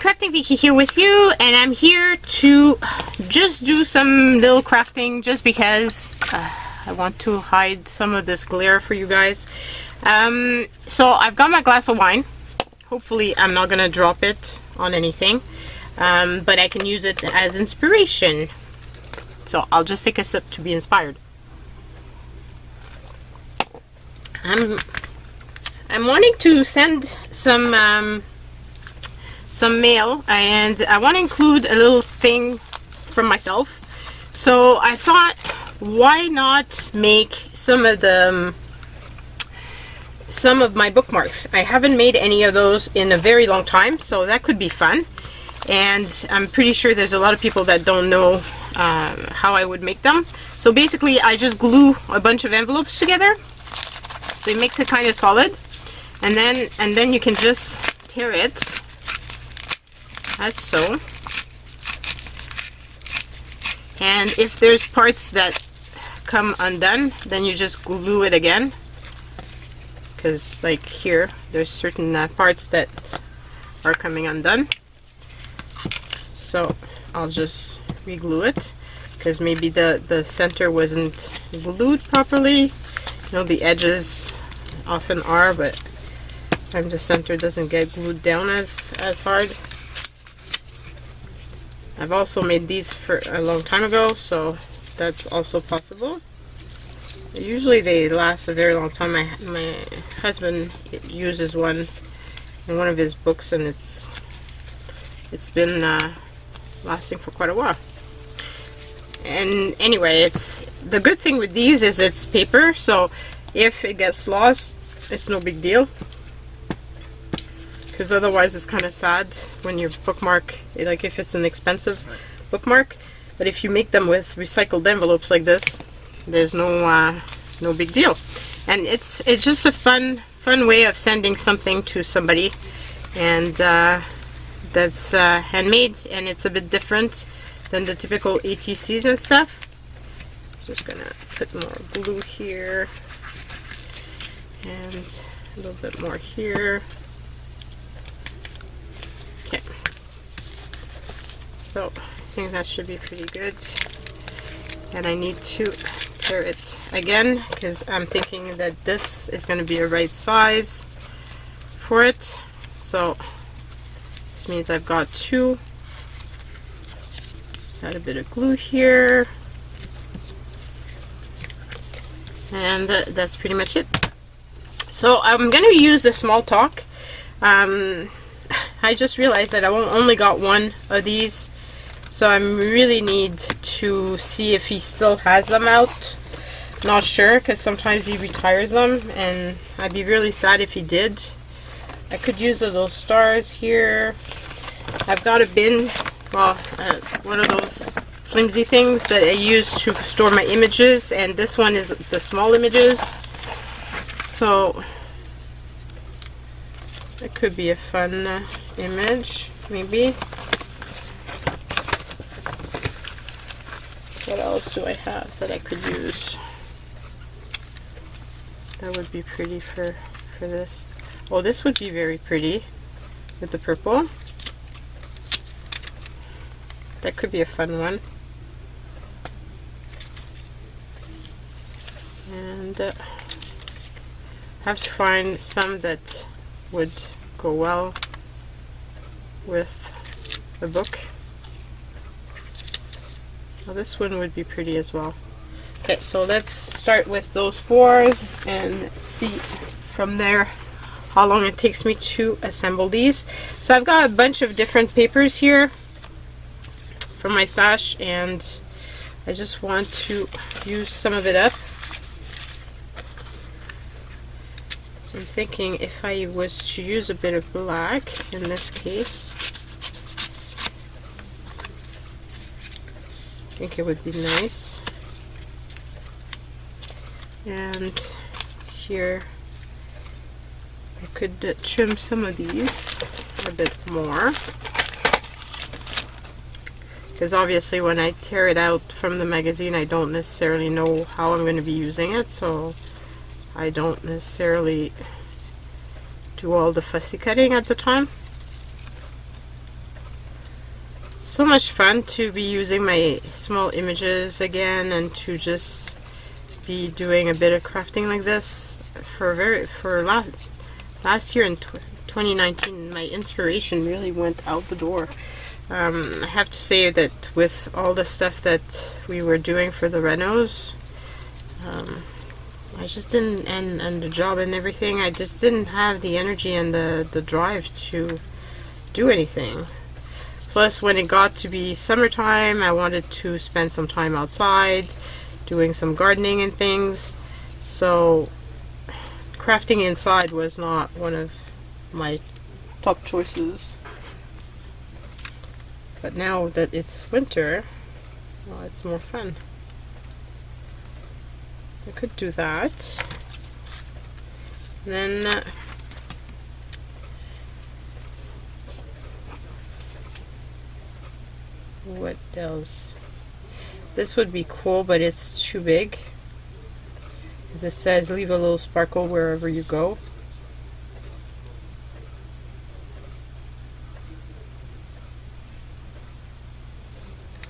Crafting Vicky here with you, and I'm here to just do some little crafting just because I want to hide some of this glare for you guys. So I've got my glass of wine. Hopefully I'm not gonna drop it on anything, but I can use it as inspiration. So I'll just take a sip to be inspired. I'm wanting to send some mail, and I want to include a little thing from myself. So I thought, why not make some of my bookmarks? I haven't made any of those in a very long time, so that could be fun. And I'm pretty sure there's a lot of people that don't know how I would make them. So basically I just glue a bunch of envelopes together, so it makes it kind of solid, and then you can just tear it as so. And if there's parts that come undone, then you just glue it again, because like here there's certain parts that are coming undone. So I'll just re-glue it, because maybe the center wasn't glued properly. You know, the edges often are, but sometimes the center doesn't get glued down as hard. I've also made these for a long time ago, so that's also possible. Usually they last a very long time. My husband uses one in one of his books, and it's been lasting for quite a while. And anyway, it's the good thing with these is it's paper, so if it gets lost, it's no big deal, because otherwise it's kind of sad when you bookmark, like if it's an expensive bookmark. But if you make them with recycled envelopes like this, there's no big deal. And it's just a fun way of sending something to somebody, and that's handmade, and it's a bit different than the typical ATCs and stuff. Just gonna put more glue here and a little bit more here. Okay, so I think that should be pretty good, and I need to tear it again because I'm thinking that this is going to be a right size for it. So this means I've got two. Just add a bit of glue here, and that's pretty much it. So I'm going to use the small talk. I just realized that I only got one of these, so I really need to see if he still has them out. Not sure, because sometimes he retires them, and I'd be really sad if he did. I could use those stars here. I've got a bin, well, one of those flimsy things that I use to store my images, and this one is the small images. So it could be a fun image, maybe. What else do I have that I could use? That would be pretty for this. Oh, this would be very pretty with the purple. That could be a fun one. And have to find some that would go well with the book. Well, this one would be pretty as well. Okay, so let's start with those four and see from there how long it takes me to assemble these. So I've got a bunch of different papers here from my stash, and I just want to use some of it up. So I'm thinking if I was to use a bit of black in this case, I think it would be nice. And here I could trim some of these a bit more, because obviously when I tear it out from the magazine, I don't necessarily know how I'm going to be using it, so I don't necessarily do all the fussy cutting at the time. So much fun to be using my small images again and to just be doing a bit of crafting like this. For last year in 2019, my inspiration really went out the door. I have to say that with all the stuff that we were doing for the renos, I just didn't, and the job and everything, I just didn't have the energy and the drive to do anything. Plus, when it got to be summertime, I wanted to spend some time outside doing some gardening and things. So crafting inside was not one of my top choices. But now that it's winter, well, it's more fun. I could do that. And then what else? This would be cool, but it's too big. As it says, leave a little sparkle wherever you go.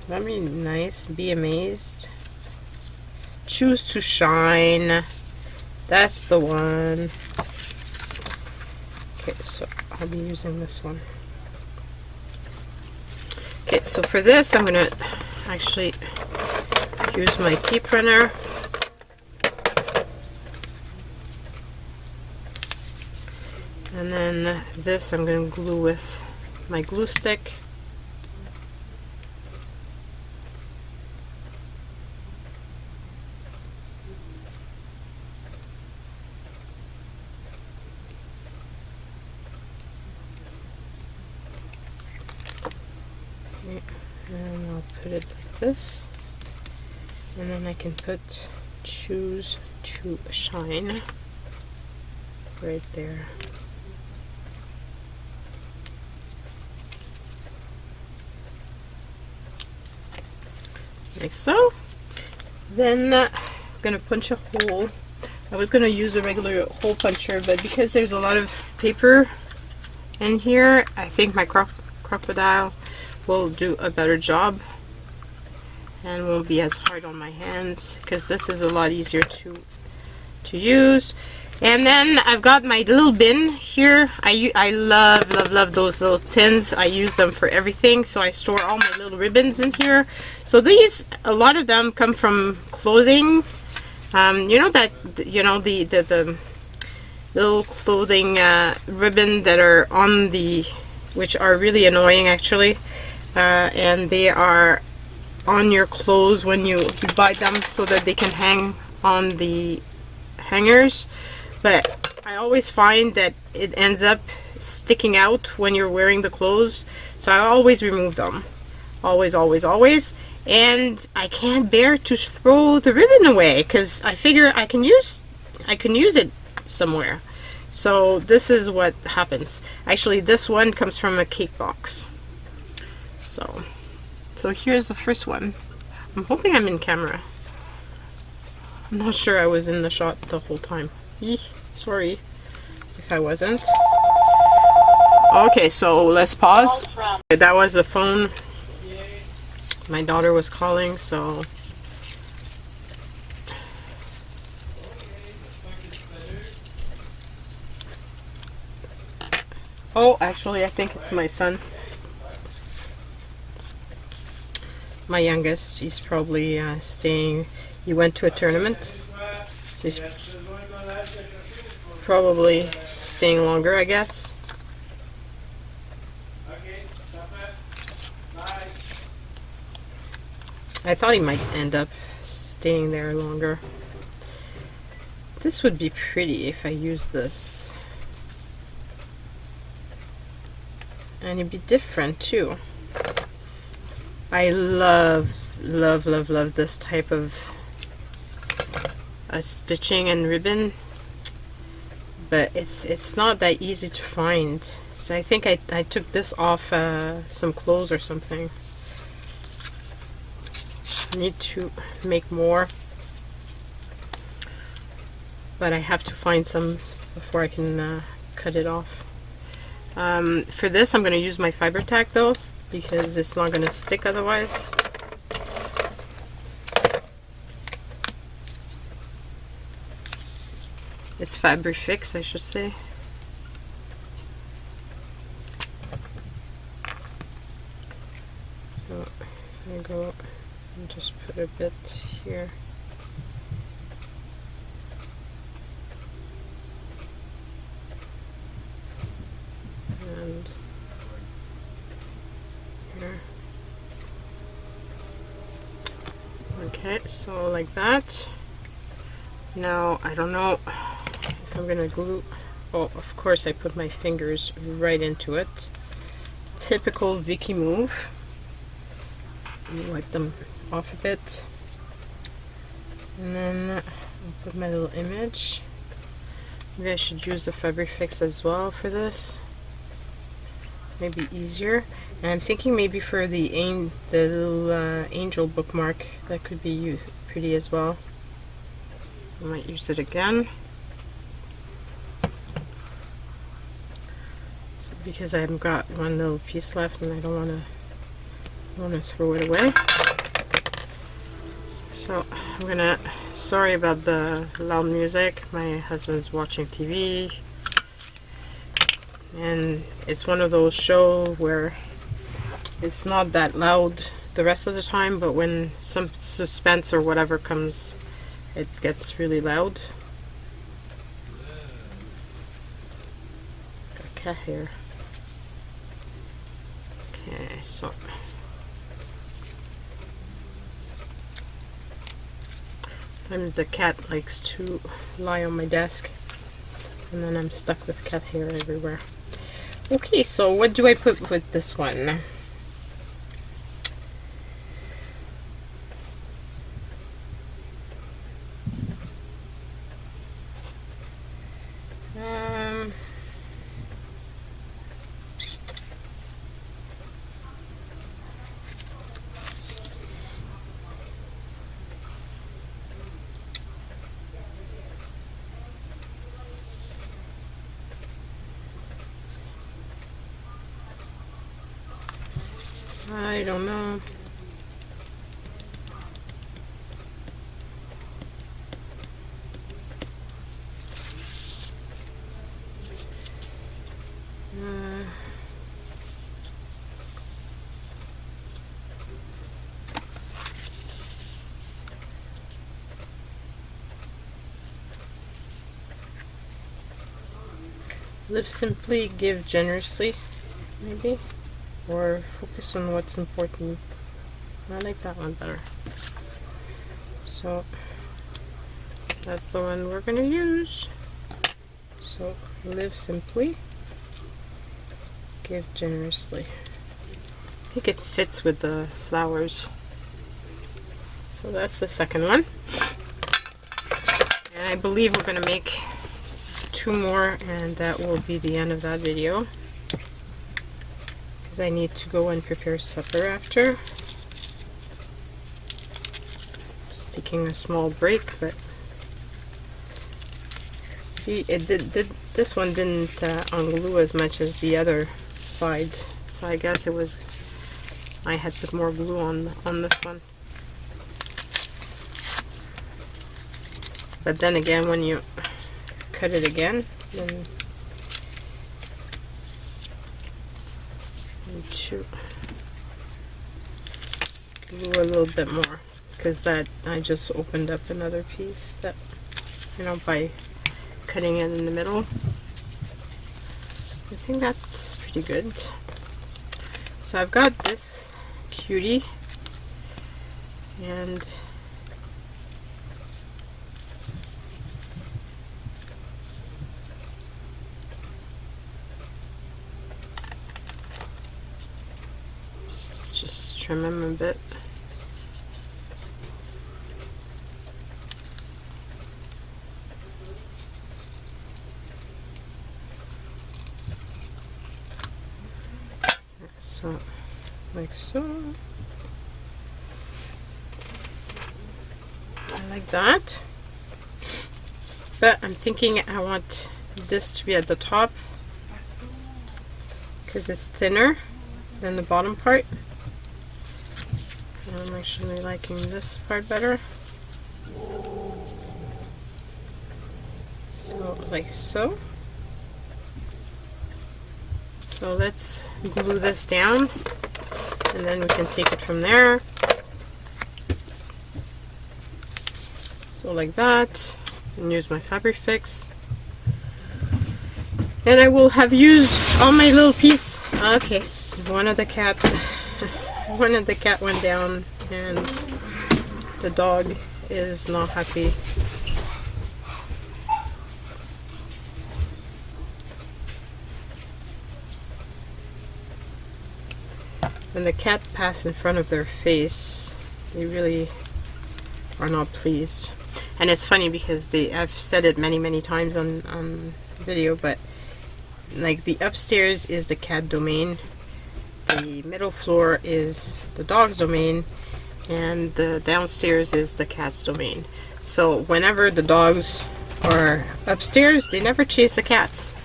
That'd be nice. Be amazed. Choose to shine. That's the one. Okay, so I'll be using this one. Okay, so for this, I'm gonna actually use my tape runner. And then this I'm gonna glue with my glue stick. And I'll put it like this, and then I can put choose to shine right there. Like so. Then I'm gonna punch a hole. I was gonna use a regular hole puncher, but because there's a lot of paper in here, I think my crocodile will do a better job and won't be as hard on my hands, because this is a lot easier to use. And then I've got my little bin here. I love those little tins. I use them for everything, so I store all my little ribbons in here. So these, a lot of them come from clothing. You know that, you know, the little clothing ribbon that are on the, which are really annoying actually. And they are on your clothes when you buy them so that they can hang on the hangers. But I always find that it ends up sticking out when you're wearing the clothes. So I always remove them. Always, always, always. And I can't bear to throw the ribbon away because I figure I can use it somewhere. So this is what happens. Actually, this one comes from a cake box. So here's the first one. I'm hoping I'm in camera. I'm not sure I was in the shot the whole time. Eek, sorry if I wasn't. Okay, so let's pause. That was the phone. My daughter was calling, so. Oh, actually, I think it's my son. My youngest, he's probably staying. He went to a tournament, so he's probably staying longer, I guess. I thought he might end up staying there longer. This would be pretty if I used this. And it'd be different too. I love this type of stitching and ribbon, but it's not that easy to find. So I think I took this off some clothes or something. I need to make more, but I have to find some before I can cut it off. For this, I'm going to use my fiber tack though. because it's not going to stick otherwise. It's fabric fix, I should say. So I go and just put a bit here. And here. Okay, so like that. Now I don't know if I'm gonna glue. Oh, of course I put my fingers right into it. Typical Vicky move. Wipe them off a bit, and then I'll put my little image. Maybe I should use the fabric fix as well for this. Maybe easier. And I'm thinking maybe for the little angel bookmark, that could be pretty as well. I might use it again. So, because I've got one little piece left and I don't want to throw it away. So I'm gonna, sorry about the loud music, my husband's watching TV, and it's one of those shows where it's not that loud the rest of the time, but when some suspense or whatever comes, it gets really loud. Got a cat here. Okay, so sometimes the cat likes to lie on my desk, and then I'm stuck with cat hair everywhere. Okay, so what do I put with this one? I don't know. Live simply, give generously, maybe. Or focus on what's important. I like that one better. So that's the one we're going to use. So live simply, give generously. I think it fits with the flowers. So that's the second one. And I believe we're going to make 2 more, and that will be the end of that video. I need to go and prepare supper after. Just taking a small break, but see, it did this one didn't unglue as much as the other side, so I guess it was, I had put more glue on this one. But then again, when you cut it again, then to glue a little bit more, because that I just opened up another piece that, you know, by cutting it in the middle. I think that's pretty good. So I've got this cutie, and just trim him a bit. So, like so. I like that. But I'm thinking I want this to be at the top because it's thinner. than the bottom part. I'm actually liking this part better. So, like so. So let's glue this down, and then we can take it from there. So like that, and use my fabric fix. And I will have used all my little piece. Okay, so one of the cat went down, and the dog is not happy. When the cat passes in front of their face, they really are not pleased. And it's funny because I've said it many times on video, but like the upstairs is the cat domain, the middle floor is the dog's domain, and the downstairs is the cat's domain. So whenever the dogs are upstairs, they never chase the cats.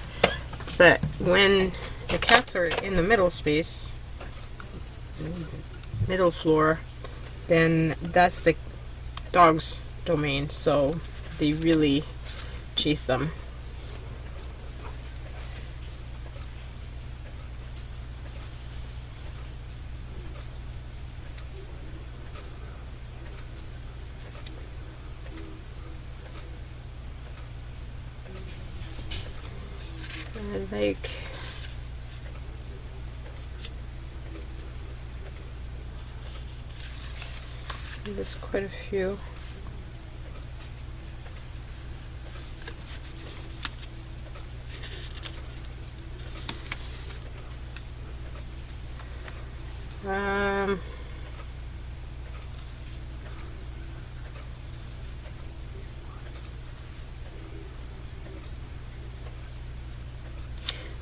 But when the cats are in the middle space, middle floor, then that's the dog's domain, so they really chase them. I like there's quite a few.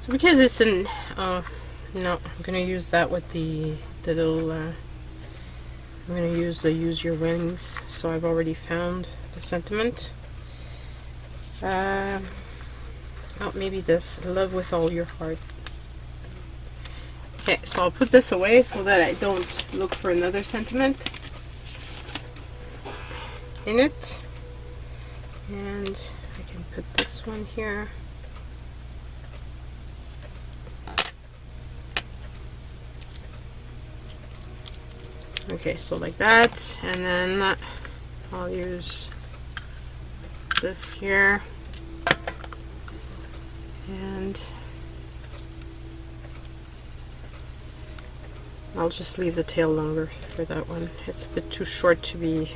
So because it's an no, I'm gonna use that with the little I'm gonna use the use your wings. So I've already found the sentiment. Oh, maybe this, love with all your heart. Okay, so I'll put this away so that I don't look for another sentiment in it. And I can put this one here. Okay, so like that, and then I'll use this here, and I'll just leave the tail longer for that one. It's a bit too short to be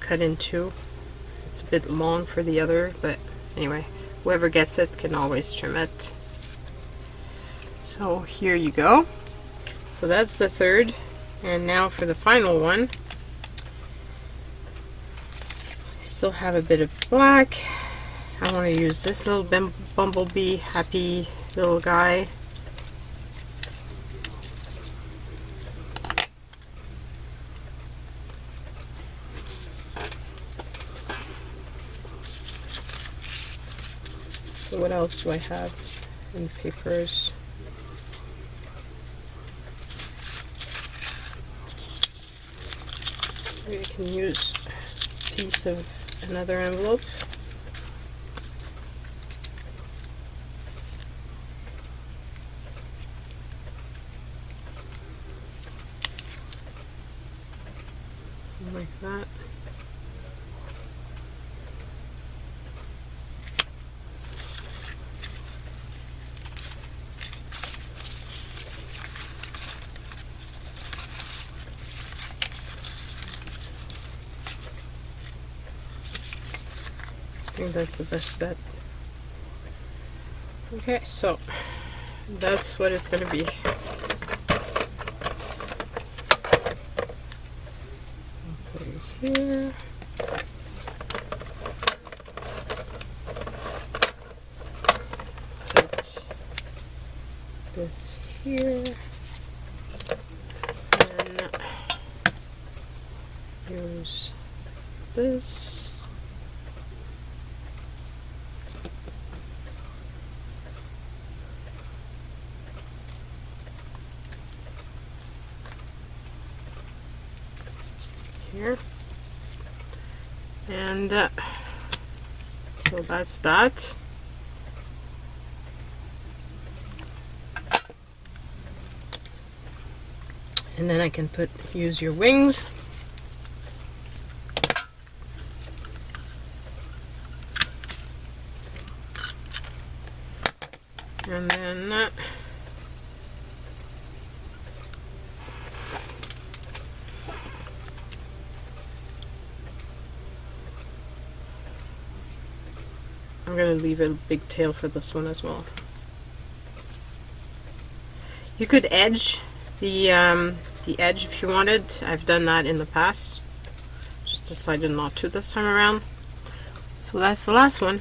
cut in two. It's a bit long for the other, but anyway, whoever gets it can always trim it. So here you go. So that's the third, and now for the final one. I still have a bit of black. I want to use this little bumblebee, happy little guy. So what else do I have in papers? Maybe I can use a piece of another envelope. Like that. I think that's the best bet. Okay, so that's what it's going to be. I'll put it here. Put this here. And use this. here. And so that's that. And then I can use your wings. And then I'm going to leave a big tail for this one as well. You could edge the edge if you wanted. I've done that in the past. Just decided not to this time around. So that's the last one.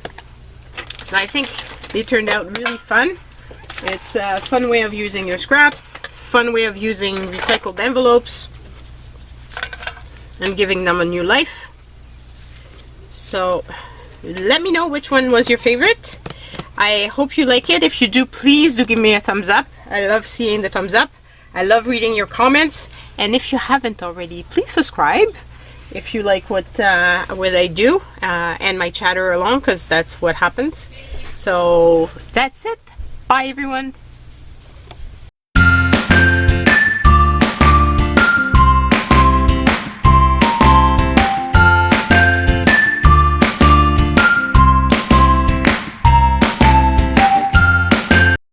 So I think they turned out really fun. It's a fun way of using your scraps, fun way of using recycled envelopes and giving them a new life. So let me know which one was your favorite. I hope you like it. If you do, please do give me a thumbs up. I love seeing the thumbs up. I love reading your comments. And if you haven't already, please subscribe if you like what I do and my chatter along, because that's what happens. So that's it. Bye everyone.